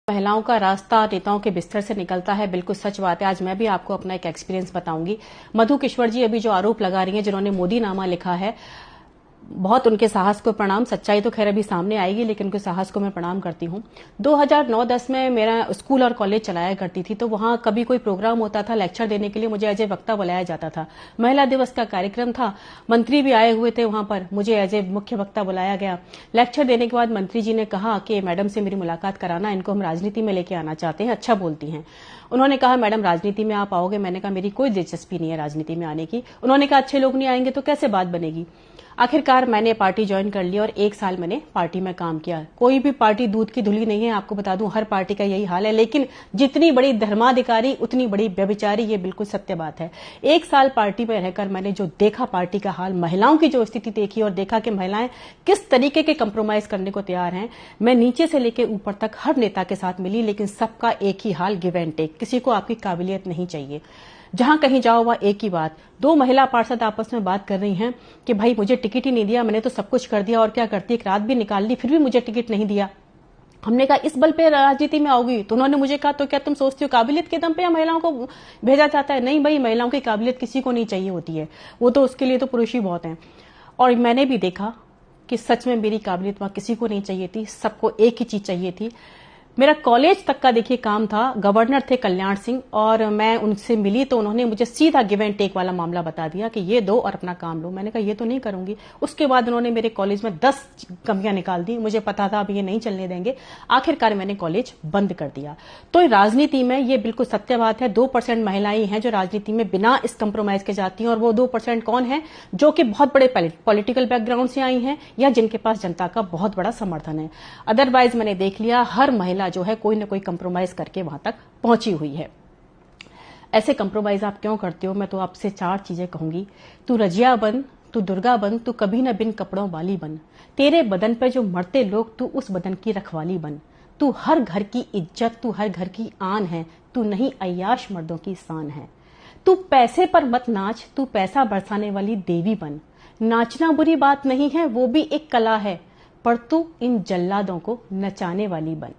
महिलाओं का रास्ता नेताओं के बिस्तर से निकलता है, बिल्कुल सच बात है। आज मैं भी आपको अपना एक एक्सपीरियंस बताऊंगी। मधु किश्वर जी अभी जो आरोप लगा रही हैं, जिन्होंने मोदी नामा लिखा है, बहुत उनके साहस को प्रणाम। सच्चाई तो खैर अभी सामने आएगी, लेकिन उनके साहस को मैं प्रणाम करती हूँ। 2009-10 में मेरा स्कूल और कॉलेज चलाया करती थी, तो वहां कभी कोई प्रोग्राम होता था लेक्चर देने के लिए, मुझे एज ए वक्ता बुलाया जाता था। महिला दिवस का कार्यक्रम था, मंत्री भी आए हुए थे वहां पर, मुझे एज ए मुख्य वक्ता बुलाया गया। लेक्चर देने के बाद मंत्री जी ने कहा कि मैडम से मेरी मुलाकात कराना, इनको हम राजनीति में लेके आना चाहते हैं, अच्छा बोलती हैं। उन्होंने कहा मैडम राजनीति में आप आओगे? मैंने कहा मेरी कोई दिलचस्पी नहीं है राजनीति में आने की। उन्होंने कहा अच्छे लोग नहीं आएंगे तो कैसे बात बनेगी? आखिरकार मैंने पार्टी ज्वाइन कर ली और 1 साल मैंने पार्टी में काम किया। कोई भी पार्टी दूध की धुली नहीं है, आपको बता दूं, हर पार्टी का यही हाल है। लेकिन जितनी बड़ी धर्माधिकारी उतनी बड़ी व्यभिचारी, ये बिल्कुल सत्य बात है। 1 साल पार्टी में रहकर मैंने जो देखा पार्टी का हाल, महिलाओं की जो स्थिति देखी और देखा कि महिलाएं किस तरीके के कंप्रोमाइज करने को तैयार हैं। मैं नीचे से लेकर ऊपर तक हर नेता के साथ मिली, लेकिन सबका एक ही हाल, गिव एंड टेक। किसी को आपकी काबिलियत नहीं चाहिए। जहां कहीं जाओ वहां एक ही बात। 2 महिला पार्षद आपस में बात कर रही हैं कि भाई मुझे टिकट ही नहीं दिया, मैंने तो सब कुछ कर दिया और क्या करती, एक रात भी निकाल ली, फिर भी मुझे टिकट नहीं दिया। हमने कहा इस बल पे राजनीति में आओगी? तो उन्होंने मुझे कहा तो क्या तुम सोचती हो काबिलियत के दम पे या महिलाओं को भेजा जाता है? नहीं भाई, महिलाओं की काबिलियत किसी को नहीं चाहिए होती है, वो तो उसके लिए तो पुरुष ही बहुत हैं। और मैंने भी देखा कि सच में मेरी काबिलियत वहां किसी को नहीं चाहिए थी, सबको एक ही चीज चाहिए थी। मेरा कॉलेज तक का देखिए काम था। गवर्नर थे कल्याण सिंह, और मैं उनसे मिली तो उन्होंने मुझे सीधा गिव एंड टेक वाला मामला बता दिया कि ये दो और अपना काम लो। मैंने कहा ये तो नहीं करूंगी। उसके बाद उन्होंने मेरे कॉलेज में 10 कमियां निकाल दी। मुझे पता था अब ये नहीं चलने देंगे। आखिरकार मैंने कॉलेज बंद कर दिया। तो राजनीति में ये बिल्कुल सत्य बात है, 2% महिलाएं हैं जो राजनीति में बिना इस कंप्रोमाइज के जाती हैं। और वो 2% कौन है? जो कि बहुत बड़े पॉलिटिकल बैकग्राउंड से आई हैं या जिनके पास जनता का बहुत बड़ा समर्थन है। अदरवाइज मैंने देख लिया हर महिला जो है कोई ना कोई कंप्रोमाइज करके वहां तक पहुंची हुई है। ऐसे कंप्रोमाइज आप क्यों करते हो? मैं तो आपसे 4 चीजें कहूंगी। तू रजिया बन, तू दुर्गा बन, तू कभी न बिन कपड़ों वाली बन। तेरे बदन पे जो मरते लोग, तू उस बदन की रखवाली बन। तू हर घर की इज्जत, तू हर घर की आन है, तू नहीं अय्याश मर्दों की शान है। तू पैसे पर मत नाच, तू पैसा बरसाने वाली देवी बन। नाचना बुरी बात नहीं है, वो भी एक कला है, पर तू इन जल्लादों को नचाने वाली बन।